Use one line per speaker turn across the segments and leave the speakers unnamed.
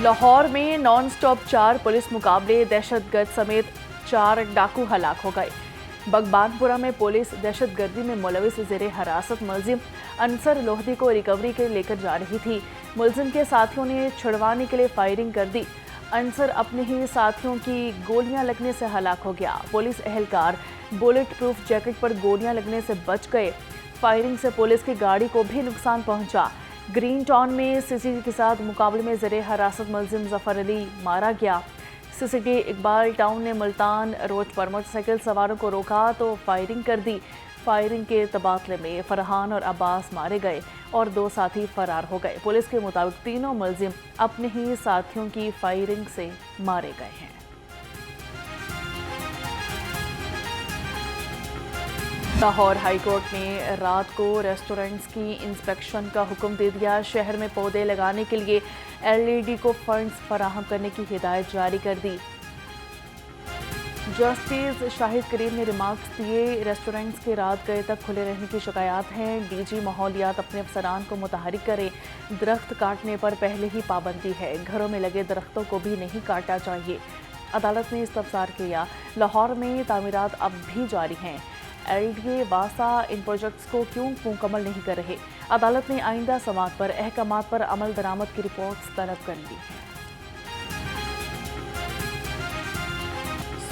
लाहौर में non stop 4 police मुकाबले, दहशतगर्द समेत 4 डाकू हलाक हो गए। बगबानपुरा में पुलिस दहशतगर्दी में मुलविस ज़ेरे हिरासत मुलजिम अंसर लोहदी को रिकवरी के लेकर जा रही थी। मुलजिम के साथियों ने छुड़वाने के लिए फायरिंग कर दी। अंसर अपने ही साथियों की गोलियां लगने से हलाक हो गया। पुलिस एहलकार बुलेट प्रूफ जैकेट पर गोलियां लगने से बच गए। फायरिंग से पुलिस की गाड़ी को भी नुकसान पहुंचा। ग्रीन टाउन में सीसीटी के साथ मुकाबले में ज़ेरे हिरासत मुलजिम जफर अली मारा गया। सीसीटी इकबाल टाउन ने मुल्तान रोड पर मोटरसाइकिल सवारों को रोका तो फायरिंग कर दी। फायरिंग के तबादले में फरहान और अब्बास मारे गए और 2 साथी फरार हो गए। पुलिस के मुताबिक तीनों मुलजिम अपने ही साथियों की फायरिंग से मारे गए हैं। लाहौर हाई कोर्ट ने रात को रेस्टोरेंट्स की इंस्पेक्शन का हुक्म दे दिया। शहर में पौधे लगाने के लिए LED को फंड्स फराहम करने की हिदायत जारी कर दी। जस्टिस शाहिद करीम ने रिमार्क्स दिए, रेस्टोरेंट्स के रात गए तक खुले रहने की शिकायत हैं। DG माहौलियात अपने अफसरान को मुतहरिक करें। दरख्त काटने पर पहले ही पाबंदी है, घरों में लगे दरख्तों को भी नहीं काटना चाहिए। अदालत ने इस्तफसार किया, लाहौर में तामीरात अब भी जारी हैं। LDA वासा इन प्रोजेक्ट्स को क्यों मुकम्मल नहीं कर रहे। अदालत ने आइंदा समात पर अहकामात पर अमल दरामद की रिपोर्ट्स तलब कर ली है।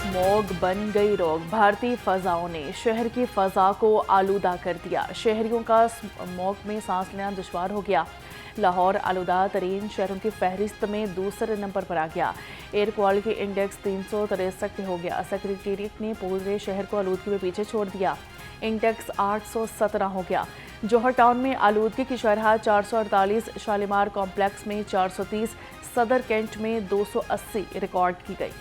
स्मॉग बन गई रोग, भारतीय फ़ज़ाओं ने शहर की फ़ज़ा को आलूदा कर दिया। शहरियों का स्मॉग में सांस लेना दुश्वार हो गया। लाहौर आलूदा तरीन शहरों की फहरिस्त में दूसरे नंबर पर आ गया। एयर क्वालिटी इंडेक्स 363 हो गया। सेक्रेटेरिएट ने पूरे शहर को आलूदगी में पीछे छोड़ दिया। इंडेक्स 817 हो गया। जौहर टाउन में आलूदगी की शरह 448, शालीमार कॉम्प्लेक्स में 430, सदर कैंट में 280 रिकॉर्ड की गई।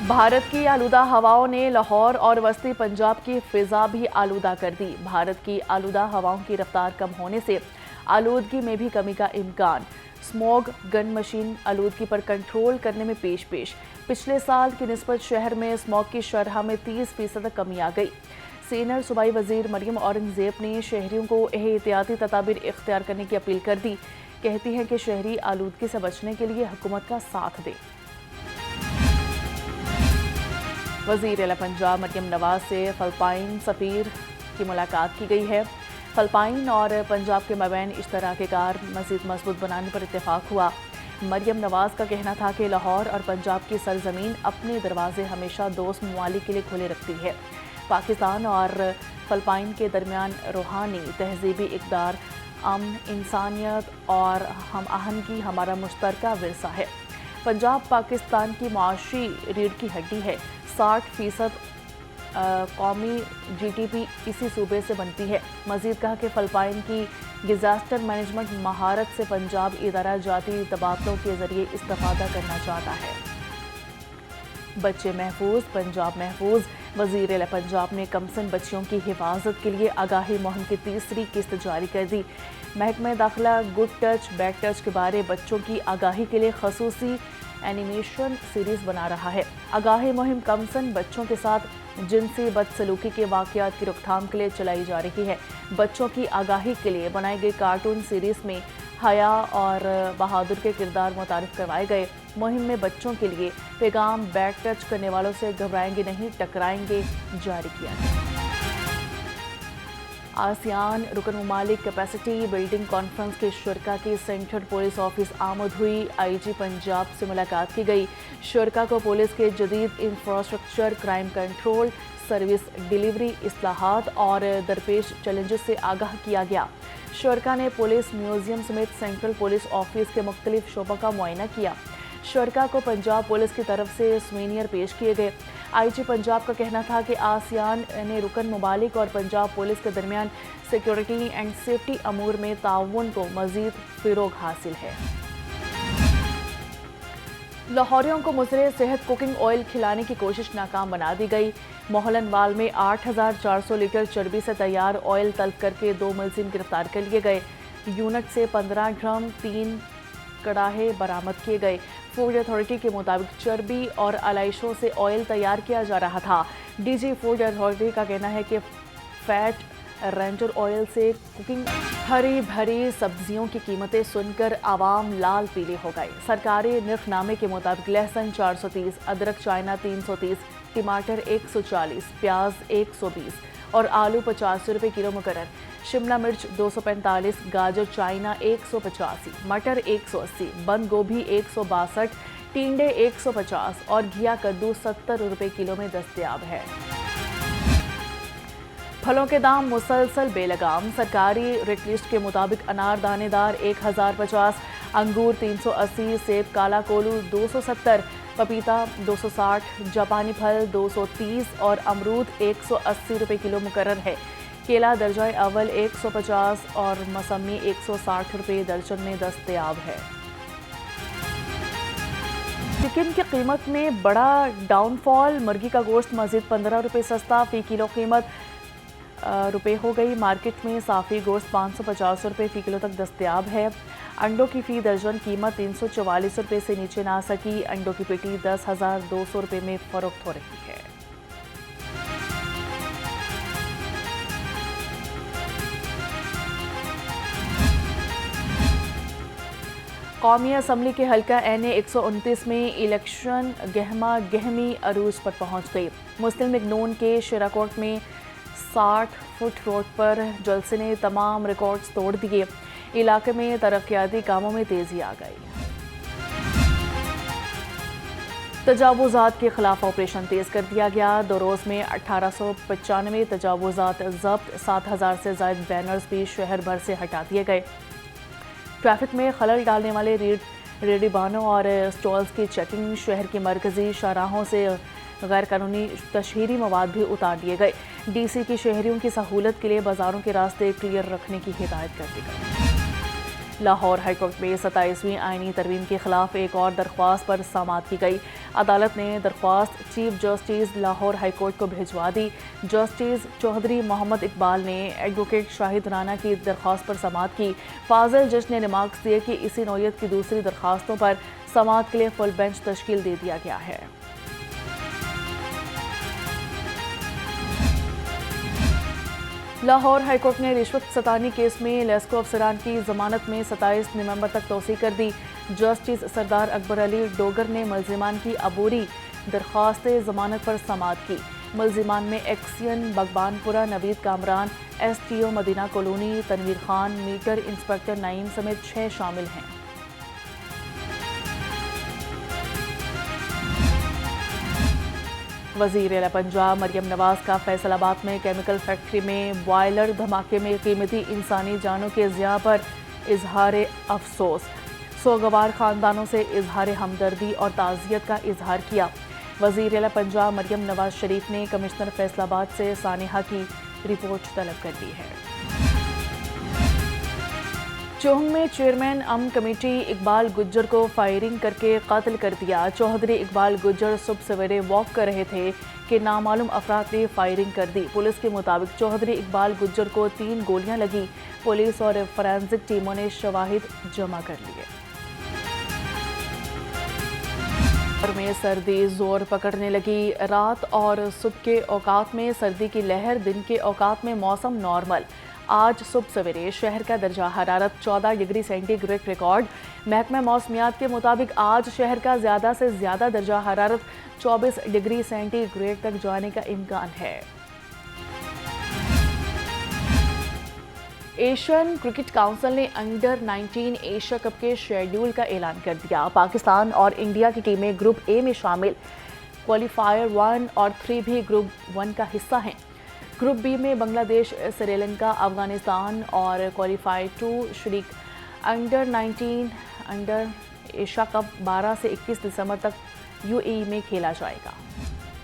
भारत की आलूदा हवाओं ने लाहौर और वस्ती पंजाब की फिजा भी आलूदा कर दी। भारत की आलूदा हवाओं की रफ्तार कम होने से आलूदगी में भी कमी का इम्कान। स्मॉग गन मशीन आलूदगी पर कंट्रोल करने में पेश पिछले साल की निस्बत शहर में स्मॉग की शरह में 30% तक कमी आ गई। सीनियर सूबाई वजीर मरियम औरंगजेब ने शहरियों को एहतियाती तदाबीर इख्तियार करने की अपील कर दी। कहती हैं कि शहरी आलूदगी से बचने के लिए हुकूमत का साथ दें। वज़ीर आला पंजाब मरियम नवाज से फ़िलिपाइन सफ़ीर की मुलाकात की गई है। फ़िलिपाइन और पंजाब के मबैन इश्तराककार मज़ीद मजबूत बनाने पर इत्तेफाक हुआ। मरियम नवाज का कहना था कि लाहौर और पंजाब की सरजमीन अपने दरवाजे हमेशा दोस्त ममालिक के लिए खुले रखती है। पाकिस्तान और फ़िलिपाइन के दरमियान रूहानी तहजीबी इक़दार, अमन, इंसानियत और हम आहंगी हमारा मुश्तरका विरसा है। पंजाब पाकिस्तान की मुआशी रीढ़ की हड्डी है। 60% कौमी GDP इसी सूबे से बनती है। मजीद कहा कि फ़िलिपाइन की डिज़ास्टर मैनेजमेंट महारत से पंजाब इदारा जाती तबादलों के ज़रिए इस्तेफ़ादा करना चाहता है। बच्चे महफूज, पंजाब महफूज। वज़ीर आला पंजाब ने कमसिन बच्चियों की हिफाजत के लिए आगाही मुहिम की 3री किस्त जारी कर दी। महकमा दाखिला गुड टच बैड टच के बारे बच्चों की आगाही के लिए खसूसी एनिमेशन सीरीज़ बना रहा है। आगाही मुहिम कमसिन बच्चों के साथ जिनसी बदसलूकी के वाक़यात की रोकथाम के लिए चलाई जा रही है। बच्चों की आगाही के लिए बनाई गई कार्टून सीरीज़ में हया और बहादुर के किरदार मुतारिफ करवाए गए। मुहिम में बच्चों के लिए पैगाम बैक टच करने वालों से घबराएंगे नहीं, टकराएंगे जारी किया गया। आसियान रुकन ममालिक कैपेसिटी बिल्डिंग कॉन्फ्रेंस के शुरका की सेंट्रल पुलिस ऑफिस आमद हुई। IG पंजाब से मुलाकात की गई। शुरका को पुलिस के जदीद infrastructure, crime control, service delivery, इस्लाहात और दरपेश चैलेंजेस से आगाह किया गया। शुरका ने पुलिस म्यूजियम समेत सेंट्रल पुलिस ऑफिस के मुख्तलिफ शोबों का मुआयना किया। शुरका को पंजाब पुलिस की तरफ से सुवेनियर पेश किए गए। IG पंजाब का कहना था कि आसियान ने रुकन ममालिक और पंजाब पुलिस के दरमियान सिक्योरिटी एंड सेफ्टी अमूर में ताउन को मजीद फ़रोग़ हासिल है। लाहौरियों को मुज़रे सेहत कुकिंग ऑयल खिलाने की कोशिश नाकाम बना दी गई। मोहलनवाल में 8400 लीटर चर्बी से तैयार ऑयल तलब करके 2 मुलजिम गिरफ्तार कर लिए गए। यूनिट से 15 ड्रम 3 कड़ाहे बरामद किए गए। फूड अथॉरिटी के मुताबिक चर्बी और अलाइशों से ऑयल तैयार किया जा रहा था। DG फूड अथॉरिटी का कहना है कि फैट रेंजर ऑयल से कुकिंग। हरी भरी सब्जियों की कीमतें सुनकर आवाम लाल पीली हो गई। सरकारी निर्खनामे के मुताबिक लहसुन 430, अदरक चाइना 330, टमाटर 140, प्याज 120 और आलू 85 रुपये किलो मुकर्रर। शिमला मिर्च 245, गाजर चाइना 185, मटर 180, बंद गोभी 162, टिंडे 150 और घिया कद्दू 70 रुपये किलो में दस्तयाब है। फलों के दाम मुसलसल बेलगाम। सरकारी रेट लिस्ट के मुताबिक अनार दानेदार 1050, अंगूर 380, सेब काला कोलू 270, पपीता 260, जापानी फल 230 और अमरूद 180 रुपये किलो मुकर्रर है। केला दर्जा अव्वल 150 और मौसमी 160 रुपये दर्जन में दस्तयाब है। चिकन की कीमत में बड़ा डाउनफॉल। मुर्गी का गोश्त मजीद 15 रुपये सस्ता फी किलो कीमत रुपए हो गई। मार्केट में साफ़ी गोश्त 550 रुपये फ़ी किलो तक दस्तयाब है। अंडों की फ़ी दर्जन कीमत 344 रुपये से नीचे ना सकी। अंडों की पेटी 10,200 रुपये में फ़रोख्त हो रही है। कौमी असम्बली के हल्का NA 129 में इलेक्शन गहमा गहमी अरूज पर पहुंच गई। मुस्लिम लीग नून के शिराकोट में 60 फुट रोड पर जलसे ने तमाम रिकॉर्ड्स तोड़ दिए। इलाके में तरक्याती कामों में तेजी आ गई। तजावुजात के खिलाफ ऑपरेशन तेज कर दिया गया। 2 रोज़ में 1895 तजावुजात जब्त, 7000 से ज़ायद बैनर्स भी शहर भर से हटा दिए गए। ट्रैफिक में खलल डालने वाले रेडीबानों और स्टॉल्स की चेकिंग। शहर की मरकजी शाहराहों से गैर कानूनी तशहीरी मवाद भी उतार दिए गए। DC की शहरियों की सहूलत के लिए बाजारों के रास्ते क्लियर रखने की हिदायत कर दी गई। लाहौर हाईकोर्ट में 27वीं आईनी तरमीम के खिलाफ एक और दरख्वास्त पर समाअत की गई। अदालत ने दरख्वास्त चीफ जस्टिस लाहौर हाईकोर्ट को भिजवा दी। जस्टिस चौधरी मोहम्मद इकबाल ने एडवोकेट शाहिद राना की दरख्वास्त पर समाअत की। फाजिल जज ने रिमार्क्स दिए कि इसी नौयत की दूसरी दरख्वास्तों पर समाअत के लिए फुल बेंच तश्कील दे दिया गया है। लाहौर हाईकोर्ट ने रिश्वत सतानी केस में लेस्को अफसरान की जमानत में 27 नवंबर तक तोसी कर दी। जस्टिस सरदार अकबर अली डोगर ने मुल्जिमान की अबूरी दरख्वास्त जमानत पर समाअत की। मुल्जिमान में XEN Baghbanpura Naveed Kamran, STO Madina colony Tanveer Khan, meter inspector Naeem समेत 6 शामिल हैं। वज़ीर आला पंजाब मरियम नवाज का फैसलाबाद में केमिकल फैक्ट्री में बॉयलर धमाके में कीमती इंसानी जानों के ज़िया पर इजहार अफसोस। सोगवार ख़ानदानों से इजहार हमदर्दी और ताज़ियत का इजहार किया। वज़ीर आला पंजाब मरियम नवाज शरीफ ने कमिश्नर फैसलाबाद से सानिहा की रिपोर्ट तलब कर ली है। चोहंग में चेयरमैन कमेटी इकबाल गुज्जर को फायरिंग करके कत्ल कर दिया। चौधरी इकबाल गुज्जर सुबह सवेरे वॉक कर रहे थे कि नामालूम अफराद ने फायरिंग कर दी। पुलिस के मुताबिक चौधरी इकबाल गुज्जर को 3 गोलियां लगी। पुलिस और फोरेंसिक टीमों ने शवाहिद जमा कर लिए। में सर्दी जोर पकड़ने लगी। रात और सुबह के औकात में सर्दी की लहर, दिन के औकात में मौसम नॉर्मल। आज सुबह सवेरे शहर का दर्जा हरारत 14 डिग्री सेंटीग्रेड रिकॉर्ड। महकमा मौसमियात के मुताबिक आज शहर का ज़्यादा से ज़्यादा दर्जा हरारत 24 डिग्री सेंटीग्रेड तक जाने का इम्कान है। एशियन क्रिकेट काउंसिल ने अंडर 19 एशिया कप के शेड्यूल का ऐलान कर दिया। पाकिस्तान और इंडिया की टीमें ग्रुप ए में शामिल। क्वालिफायर 1 और 3 भी ग्रुप 1 का हिस्सा हैं। ग्रुप बी में बांग्लादेश, श्रीलंका, अफगानिस्तान और क्वालिफायर 2 शरीक। अंडर 19 अंडर एशिया कप 12 से 21 दिसंबर तक UAE में खेला जाएगा।